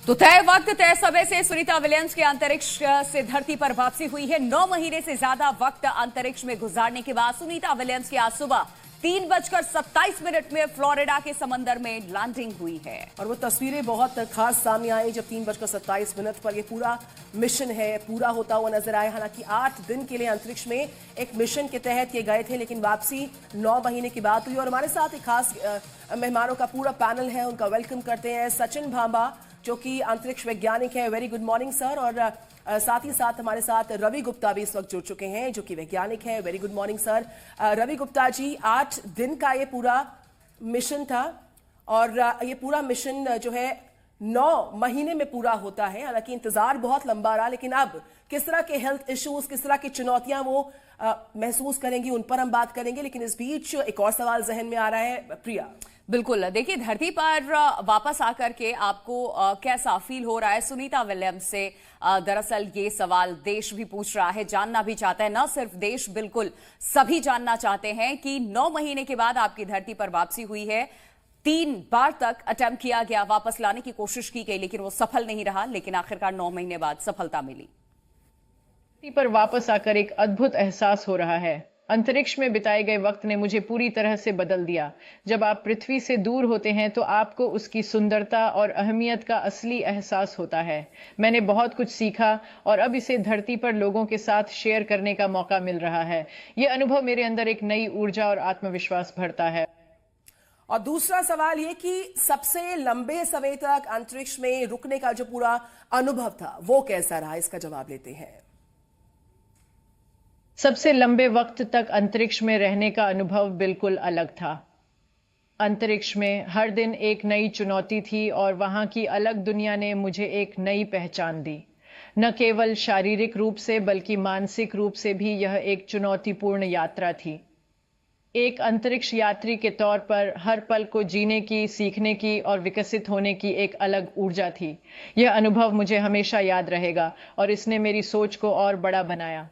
तो तय वक्त तय समय से सुनीता विलियम्स के अंतरिक्ष से धरती पर वापसी हुई है। 9 महीने से ज्यादा वक्त अंतरिक्ष में गुजारने के बाद सुनीता विलियम्स की आज सुबह 3:27 में फ्लोरिडा के समंदर में लैंडिंग हुई है। और वो तस्वीरें बहुत खास सामने आई जब 3:27 पर ये पूरा मिशन है पूरा होता हुआ नजर आया। हालांकि 8 दिन के लिए अंतरिक्ष में एक मिशन के तहत ये गए थे, लेकिन वापसी 9 महीने की बात हुई। और हमारे साथ एक खास मेहमानों का पूरा पैनल है, उनका वेलकम करते हैं। सचिन भांबा जो कि अंतरिक्ष वैज्ञानिक है, वेरी गुड मॉर्निंग सर। और साथ ही साथ हमारे साथ रवि गुप्ता भी इस वक्त जुड़ चुके हैं जो कि वैज्ञानिक है, very good morning sir. Ravi Gupta ji, 8 दिन का ये पूरा मिशन था और ये पूरा मिशन जो है 9 महीने में पूरा होता है। हालांकि इंतजार बहुत लंबा रहा, लेकिन अब किस तरह के हेल्थ इश्यूज, किस तरह की चुनौतियां वो महसूस करेंगी, उन पर हम बात करेंगे। लेकिन इस बीच एक और सवाल जहन में आ रहा है, प्रिया। बिल्कुल, देखिए धरती पर वापस आकर के आपको कैसा फील हो रहा है सुनीता विलियम्स से? दरअसल ये सवाल देश भी पूछ रहा है, जानना भी चाहता है। न सिर्फ देश, बिल्कुल सभी जानना चाहते हैं कि 9 महीने के बाद आपकी धरती पर वापसी हुई है। 3 बार तक अटेम्प्ट किया गया, वापस लाने की कोशिश की गई, लेकिन वो सफल नहीं रहा। लेकिन आखिरकार 9 महीने बाद सफलता मिली। धरती पर वापस आकर एक अद्भुत एहसास हो रहा है। अंतरिक्ष में बिताए गए वक्त ने मुझे पूरी तरह से बदल दिया। जब आप पृथ्वी से दूर होते हैं तो आपको उसकी सुंदरता और अहमियत का असली एहसास होता है। मैंने बहुत कुछ सीखा और अब इसे धरती पर लोगों के साथ शेयर करने का मौका मिल रहा है। यह अनुभव मेरे अंदर एक नई ऊर्जा और आत्मविश्वास भरता है। और दूसरा सवाल ये कि सबसे लंबे समय तक अंतरिक्ष में रुकने का जो पूरा अनुभव था वो कैसा रहा, इसका जवाब लेते हैं। सबसे लंबे वक्त तक अंतरिक्ष में रहने का अनुभव बिल्कुल अलग था। अंतरिक्ष में हर दिन एक नई चुनौती थी और वहां की अलग दुनिया ने मुझे एक नई पहचान दी। न केवल शारीरिक रूप से बल्कि मानसिक रूप से भी यह एक चुनौतीपूर्ण यात्रा थी। एक अंतरिक्ष यात्री के तौर पर हर पल को जीने की, सीखने की और विकसित होने की एक अलग ऊर्जा थी। यह अनुभव मुझे हमेशा याद रहेगा और इसने मेरी सोच को और बड़ा बनाया।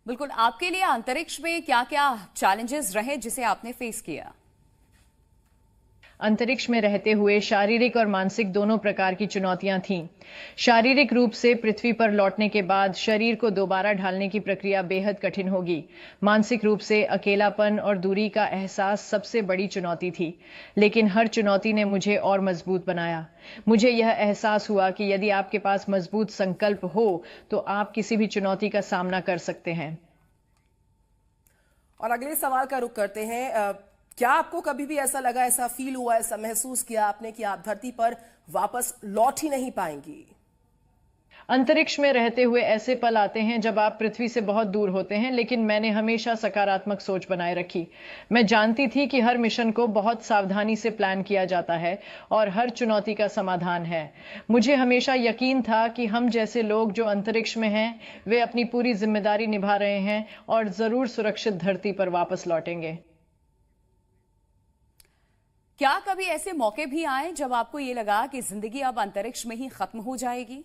बिल्कुल, आपके लिए अंतरिक्ष में क्या क्या चैलेंजेस रहे जिसे आपने फेस किया? अंतरिक्ष में रहते हुए शारीरिक और मानसिक दोनों प्रकार की चुनौतियां थीं। शारीरिक रूप से पृथ्वी पर लौटने के बाद शरीर को दोबारा ढालने की प्रक्रिया बेहद कठिन होगी। मानसिक रूप से अकेलापन और दूरी का एहसास सबसे बड़ी चुनौती थी, लेकिन हर चुनौती ने मुझे और मजबूत बनाया। मुझे यह एहसास हुआ कि यदि आपके पास मजबूत संकल्प हो तो आप किसी भी चुनौती का सामना कर सकते हैं। और अगले सवाल का रुख करते हैं। क्या आपको कभी भी ऐसा लगा, ऐसा फील हुआ, ऐसा महसूस किया आपने कि आप धरती पर वापस लौट ही नहीं पाएंगी? अंतरिक्ष में रहते हुए ऐसे पल आते हैं जब आप पृथ्वी से बहुत दूर होते हैं, लेकिन मैंने हमेशा सकारात्मक सोच बनाए रखी। मैं जानती थी कि हर मिशन को बहुत सावधानी से प्लान किया जाता है और हर चुनौती का समाधान है। मुझे हमेशा यकीन था कि हम जैसे लोग जो अंतरिक्ष में हैं, वे अपनी पूरी जिम्मेदारी निभा रहे हैं और जरूर सुरक्षित धरती पर वापस लौटेंगे। क्या कभी ऐसे मौके भी आए जब आपको ये लगा कि जिंदगी अब अंतरिक्ष में ही खत्म हो जाएगी?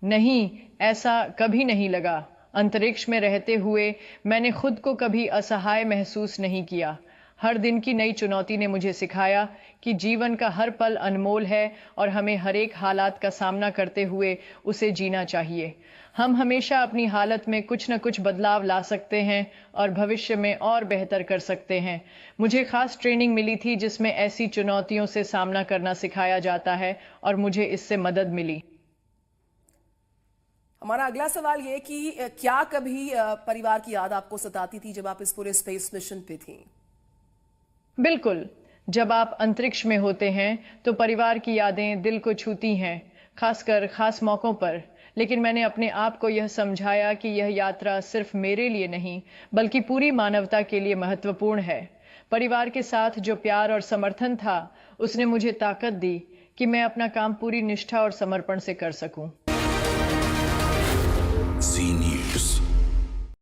नहीं, ऐसा कभी नहीं लगा। अंतरिक्ष में रहते हुए मैंने खुद को कभी असहाय महसूस नहीं किया। हर दिन की नई चुनौती ने मुझे सिखाया कि जीवन का हर पल अनमोल है और हमें हर एक हालात का सामना करते हुए उसे जीना चाहिए। हम हमेशा अपनी हालत में कुछ न कुछ बदलाव ला सकते हैं और भविष्य में और बेहतर कर सकते हैं। मुझे खास ट्रेनिंग मिली थी जिसमें ऐसी चुनौतियों से सामना करना सिखाया जाता है और मुझे इससे मदद मिली। हमारा अगला सवाल ये कि क्या कभी परिवार की याद आपको सताती थी जब आप इस पूरे स्पेस मिशन पे थी? बिल्कुल, जब आप अंतरिक्ष में होते हैं तो परिवार की यादें दिल को छूती हैं, खासकर खास मौकों पर। लेकिन मैंने अपने आप को यह समझाया कि यह यात्रा सिर्फ मेरे लिए नहीं बल्कि पूरी मानवता के लिए महत्वपूर्ण है। परिवार के साथ जो प्यार और समर्थन था उसने मुझे ताकत दी कि मैं अपना काम पूरी निष्ठा और समर्पण से कर सकूं।